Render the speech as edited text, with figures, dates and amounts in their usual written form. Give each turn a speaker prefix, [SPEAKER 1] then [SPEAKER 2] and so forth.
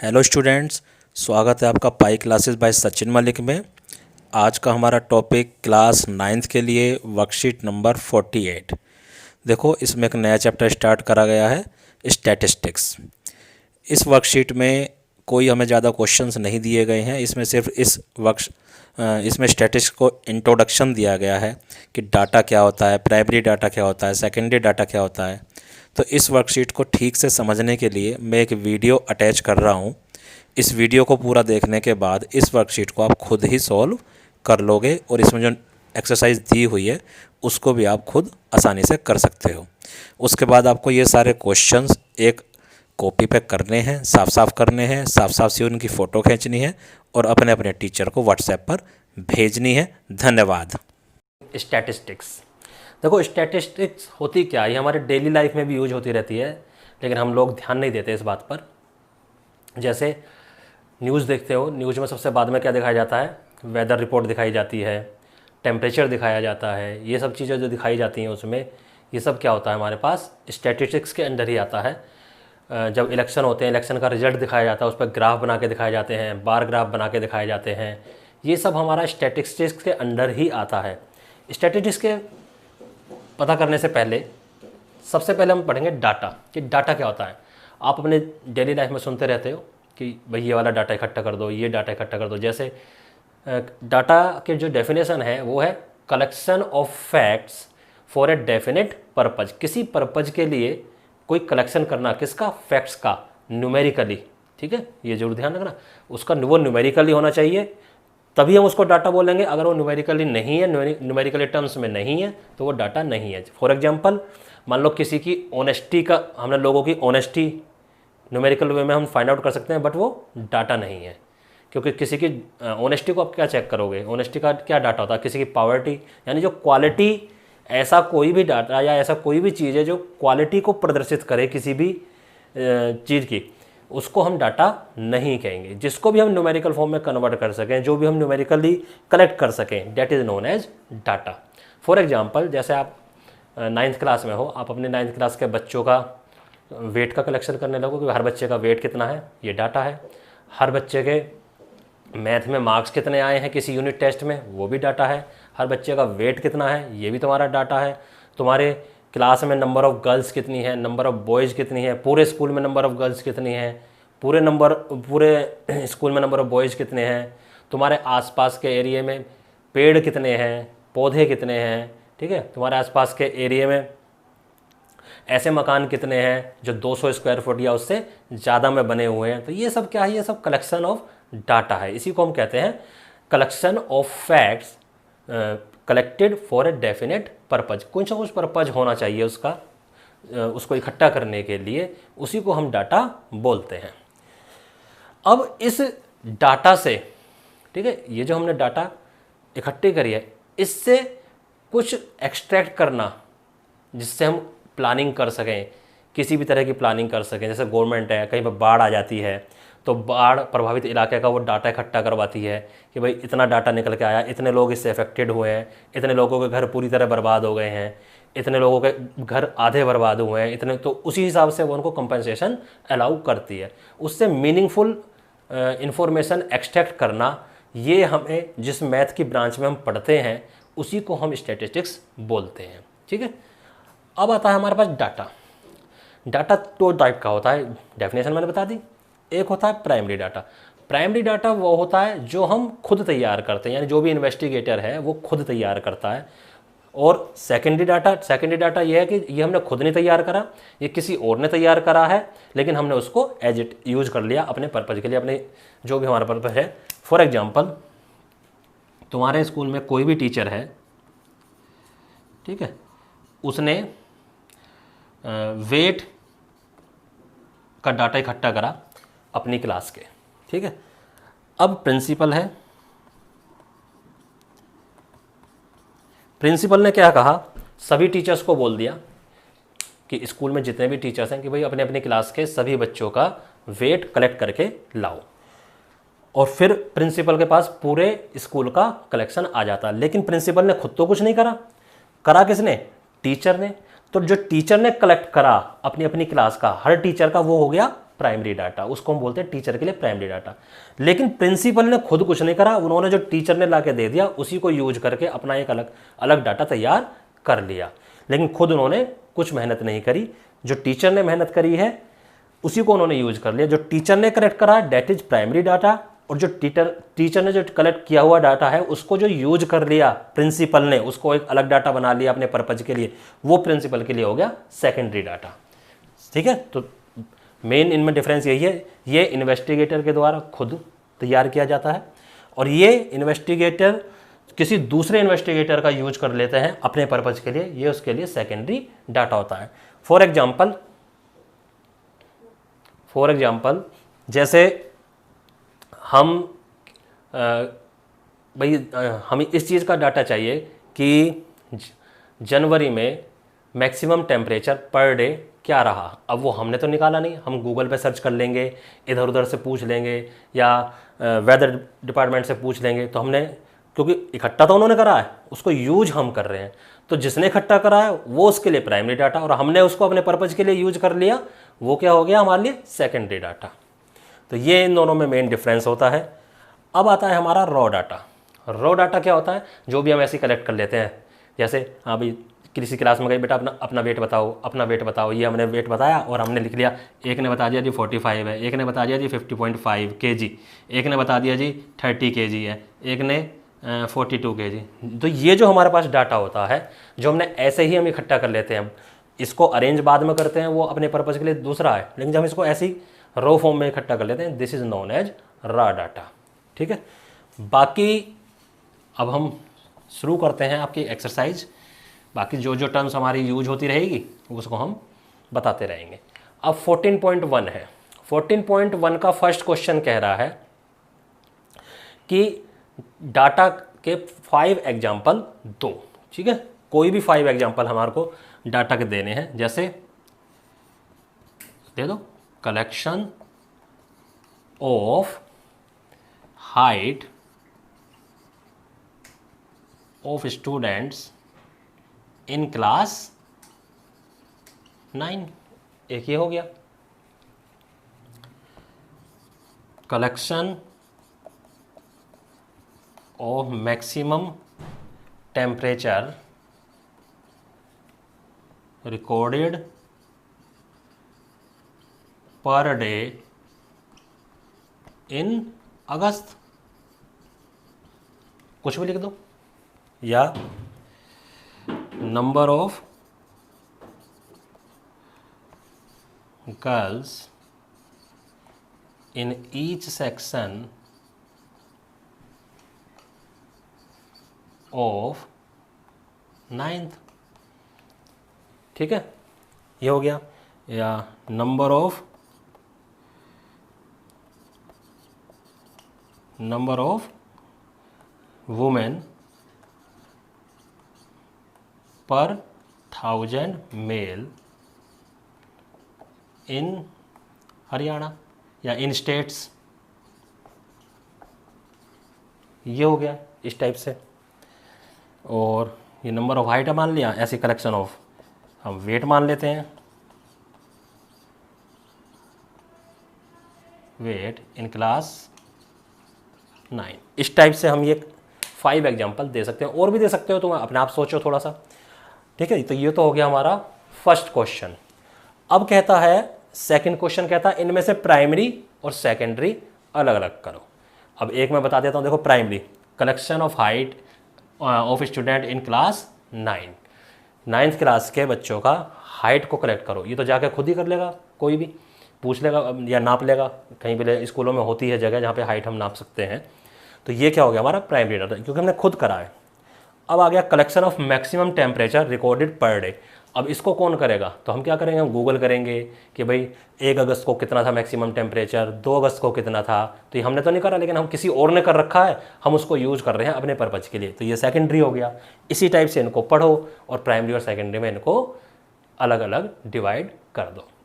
[SPEAKER 1] Hello students, स्वागत है आपका pi classes bye Sachin Malik में। आज का हमारा टॉपिक क्लास नाइन्थ के लिए वर्कशीट नंबर 48। देखो, इसमें एक नया चैप्टर स्टार्ट करा गया है, स्टैटिस्टिक्स। इस वर्कशीट में कोई हमें ज़्यादा क्वेश्चंस नहीं दिए गए हैं। इसमें सिर्फ इसमें स्टैटिस्टिक्स को इंट्रोडक्शन दिया गया है कि डाटा क्या होता है, प्राइमरी डाटा क्या होता है, सेकेंडरी डाटा क्या होता है। तो इस वर्कशीट को ठीक से समझने के लिए मैं एक वीडियो अटैच कर रहा हूँ। इस वीडियो को पूरा देखने के बाद इस वर्कशीट को आप खुद ही सॉल्व कर लोगे और इसमें जो एक्सरसाइज दी हुई है उसको भी आप खुद आसानी से कर सकते हो। उसके बाद आपको ये सारे क्वेश्चंस एक कॉपी पे करने हैं, साफ साफ करने हैं, साफ साफ सी उनकी फ़ोटो खींचनी है और अपने अपने टीचर को व्हाट्सएप पर भेजनी है। धन्यवाद।
[SPEAKER 2] स्टैटिस्टिक्स, देखो स्टैटिस्टिक्स होती क्या है, ये हमारे डेली लाइफ में भी यूज होती रहती है, लेकिन हम लोग ध्यान नहीं देते इस बात पर। जैसे न्यूज़ देखते हो, न्यूज़ में सबसे बाद में क्या दिखाया जाता है? वेदर रिपोर्ट दिखाई जाती है, टेम्परेचर दिखाया जाता है। ये सब चीज़ें जो दिखाई जाती हैं उसमें, ये सब क्या होता है हमारे पास? स्टैटिस्टिक्स के अंदर ही आता है। जब इलेक्शन होते हैं, इलेक्शन का रिजल्ट दिखाया जाता है, उस पर ग्राफ बना के दिखाए जाते हैं, बार ग्राफ बना के दिखाए जाते हैं। ये सब हमारा स्टैटिस्टिक्स के अंदर ही आता है। स्टैटिस्टिक्स के पता करने से पहले सबसे पहले हम पढ़ेंगे डाटा, कि डाटा क्या होता है। आप अपने डेली लाइफ में सुनते रहते हो कि भाई ये वाला डाटा इकट्ठा कर दो, ये डाटा इकट्ठा कर दो। जैसे डाटा के जो डेफिनेशन है वो है collection of facts for a definite purpose. किसी पर्पज के लिए कोई कलेक्शन करना, किसका? फैक्ट्स का, न्यूमेरिकली। ठीक है, ये जरूर ध्यान रखना, उसका वो न्यूमेरिकली होना चाहिए, तभी हम उसको डाटा बोलेंगे। अगर वो न्यूमेरिकली नहीं है, न्यूमेरिकली टर्म्स में नहीं है, तो वो डाटा नहीं है। फॉर एग्जांपल, मान लो किसी की ऑनेस्टी का, हमने लोगों की ऑनेस्टी न्यूमेरिकल वे में हम फाइंड आउट कर सकते हैं, बट वो डाटा नहीं है। क्योंकि किसी की ऑनेस्टी को आप क्या चेक करोगे? ऑनेस्टी का क्या डाटा होता है? किसी की पॉवर्टी, यानी जो क्वालिटी, ऐसा कोई भी डाटा या ऐसा कोई भी चीज़ है जो क्वालिटी को प्रदर्शित करे किसी भी चीज़ की, उसको हम डाटा नहीं कहेंगे। जिसको भी हम न्यूमेरिकल फॉर्म में कन्वर्ट कर सकें, जो भी हम न्यूमेरिकली कलेक्ट कर सकें, data is known as data. For example, जैसे आप नाइन्थ क्लास में हो, आप अपने नाइन्थ क्लास के बच्चों का वेट का कलेक्शन करने लगो कि हर बच्चे का वेट कितना है, ये डाटा है। हर बच्चे के मैथ में मार्क्स कितने आए हैं किसी यूनिट टेस्ट में, वो भी डाटा है। हर बच्चे का वेट कितना है, ये भी तुम्हारा डाटा है। तुम्हारे क्लास में नंबर ऑफ़ गर्ल्स कितनी है, नंबर ऑफ़ बॉयज़ कितनी है, पूरे स्कूल में नंबर ऑफ़ गर्ल्स कितनी है, पूरे स्कूल में नंबर ऑफ़ बॉयज़ कितने हैं, तुम्हारे आसपास के एरिया में पेड़ कितने हैं, पौधे कितने हैं। ठीक है, तुम्हारे आसपास के एरिया में ऐसे मकान कितने हैं जो 200 स्क्वायर फुट या उससे ज़्यादा में बने हुए हैं। तो ये सब क्या है? ये सब कलेक्शन ऑफ डाटा है। इसी को हम कहते हैं collection of facts collected for a definite purpose. कुछ ना कुछ पर्पज होना चाहिए उसका, उसको इकट्ठा करने के लिए, उसी को हम डाटा बोलते हैं। अब इस डाटा से, ठीक है, ये जो हमने डाटा इकट्ठी करी है, इससे कुछ एक्सट्रैक्ट करना जिससे हम प्लानिंग कर सकें, किसी भी तरह की प्लानिंग कर सकें। जैसे गवर्नमेंट है, कहीं पर बाढ़ आ जाती है तो बाढ़ प्रभावित इलाके का वो डाटा इकट्ठा करवाती है कि भाई इतना डाटा निकल के आया, इतने लोग इससे अफेक्टेड हुए हैं, इतने लोगों के घर पूरी तरह बर्बाद हो गए हैं, इतने लोगों के घर आधे बर्बाद हुए हैं, इतने। तो उसी हिसाब से वो उनको कंपनसेशन अलाउ करती है। उससे मीनिंगफुल इंफॉर्मेशन एक्सट्रैक्ट करना, ये हमें जिस मैथ की ब्रांच में हम पढ़ते हैं उसी को हम स्टैटिस्टिक्स बोलते हैं। ठीक है, अब आता है हमारे पास डाटा। डाटा दो टाइप का होता है, डेफिनेशन मैंने बता दी। एक होता है प्राइमरी डाटा। प्राइमरी डाटा वो होता है जो हम खुद तैयार करते हैं, यानी जो भी इन्वेस्टिगेटर है वो खुद तैयार करता है। और सेकेंडरी डाटा ये है कि ये हमने खुद नहीं तैयार करा, ये किसी और ने तैयार करा है, लेकिन हमने उसको एज इट यूज कर लिया अपने पर्पज़ के लिए, अपने जो भी हमारा पर्पज़ है। फॉर एग्जाम्पल, तुम्हारे स्कूल में कोई भी टीचर है, ठीक है, उसने वेट का डाटा इकट्ठा करा अपनी क्लास के। ठीक है, अब प्रिंसिपल है, प्रिंसिपल ने क्या कहा? सभी टीचर्स को बोल दिया कि स्कूल में जितने भी टीचर्स हैं कि भाई अपने अपने क्लास के सभी बच्चों का वेट कलेक्ट करके लाओ। और फिर प्रिंसिपल के पास पूरे स्कूल का कलेक्शन आ जाता। लेकिन प्रिंसिपल ने खुद तो कुछ नहीं करा, करा किसने? टीचर ने। तो जो टीचर ने कलेक्ट करा अपनी अपनी क्लास का, हर टीचर का वो हो गया प्राइमरी डाटा, उसको हम बोलते हैं टीचर के लिए प्राइमरी डाटा। लेकिन प्रिंसिपल ने खुद कुछ नहीं करा, उन्होंने जो टीचर ने ला के दे दिया उसी को यूज करके अपना एक अलग अलग डाटा तैयार कर लिया, लेकिन खुद उन्होंने कुछ मेहनत नहीं करी। जो टीचर ने मेहनत करी है उसी को उन्होंने यूज कर लिया। जो टीचर ने कलेक्ट करा डेट इज प्राइमरी डाटा, और जो टीचर ने जो कलेक्ट किया हुआ डाटा है उसको जो यूज कर लिया प्रिंसिपल ने, उसको एक अलग डाटा बना लिया अपने पर्पज के लिए, वो प्रिंसिपल के लिए हो गया सेकेंडरी डाटा। ठीक है, तो मेन इनमें डिफरेंस यही है, ये इन्वेस्टिगेटर के द्वारा खुद तैयार किया जाता है और ये इन्वेस्टिगेटर किसी दूसरे इन्वेस्टिगेटर का यूज कर लेते हैं अपने पर्पज के लिए, ये उसके लिए सेकेंडरी डाटा होता है। फॉर एग्जाम्पल जैसे हम हमें इस चीज़ का डाटा चाहिए कि जनवरी में मैक्सिमम टेम्परेचर पर डे क्या रहा। अब वो हमने तो निकाला नहीं, हम गूगल पे सर्च कर लेंगे, इधर उधर से पूछ लेंगे या वेदर डिपार्टमेंट से पूछ लेंगे। तो हमने, क्योंकि इकट्ठा तो उन्होंने करा है, उसको यूज हम कर रहे हैं, तो जिसने इकट्ठा करा है वो उसके लिए प्राइमरी डाटा, और हमने उसको अपने पर्पज के लिए यूज कर लिया, वो क्या हो गया हमारे लिए सेकेंडरी डाटा। तो ये इन दोनों में मेन डिफरेंस होता है। अब आता है हमारा रॉ डाटा। रॉ डाटा क्या होता है, जो भी हम ऐसे कलेक्ट कर लेते हैं, जैसे हाँ भाई किसी क्लास में गई, बेटा अपना वेट बताओ, ये हमने वेट बताया और हमने लिख लिया, एक ने बता दिया जी 45 है, एक ने बता दिया जी 50.5 kg, एक ने बता दिया जी 30 kg है, एक ने 42 kg। तो ये जो हमारे पास डाटा होता है, जो हमने ऐसे ही हम इकट्ठा कर लेते हैं, इसको अरेंज बाद में करते हैं, वो अपने पर्पज़ के लिए दूसरा है, लेकिन जब हम इसको ऐसे ही रो फॉर्म में इकट्ठा कर लेते हैं, this is known as raw data. ठीक है, बाकी अब हम शुरू करते हैं आपकी एक्सरसाइज। बाकी जो जो टर्म्स हमारी यूज होती रहेगी उसको हम बताते रहेंगे। अब 14.1 है। 14.1 का फर्स्ट क्वेश्चन कह रहा है कि डाटा के 5 एग्जाम्पल दो। ठीक है, कोई भी 5 एग्जाम्पल हमारे को डाटा के देने हैं। जैसे दे दो, collection of height of students in class 9, एक ये हो गया। Collection of maximum temperature recorded per day in August, कुछ भी लिख दो, या number of girls in each section of 9th। ठीक है, ये हो गया। या नंबर ऑफ वुमेन पर 1000 मेल इन हरियाणा या इन स्टेट्स, ये हो गया इस टाइप से। और ये नंबर ऑफ हाइट मान लिया, ऐसी कलेक्शन ऑफ हम वेट मान लेते हैं, वेट इन क्लास 9। इस टाइप से हम ये 5 एग्जाम्पल दे सकते हैं, और भी दे सकते हो, तुम अपने आप सोचो थोड़ा सा। ठीक है, तो ये तो हो गया हमारा फर्स्ट क्वेश्चन। अब कहता है सेकंड क्वेश्चन, कहता है इनमें से प्राइमरी और सेकेंडरी अलग अलग करो। अब एक मैं बता देता हूँ, देखो primary, collection of height of student in class 9th class के बच्चों का हाइट को कलेक्ट करो। ये तो जाके खुद ही कर लेगा, कोई भी पूछ लेगा या नाप लेगा, कहीं भी स्कूलों में होती है जगह जहाँ पे हाइट हम नाप सकते हैं। तो ये क्या हो गया हमारा प्राइमरी डाटा, क्योंकि हमने खुद करा है। अब आ गया collection of maximum temperature recorded per day. अब इसको कौन करेगा, तो हम क्या करेंगे, हम गूगल करेंगे कि भाई 1 अगस्त को कितना था मैक्सिमम टेम्परेचर, 2 अगस्त को कितना था। तो ये हमने तो नहीं करा, लेकिन हम किसी और ने कर रखा है, हम उसको यूज़ कर रहे हैं अपने पर्पज़ के लिए, तो ये सेकेंडरी हो गया। इसी टाइप से इनको पढ़ो और प्राइमरी और सेकेंडरी में इनको अलग अलग डिवाइड कर दो।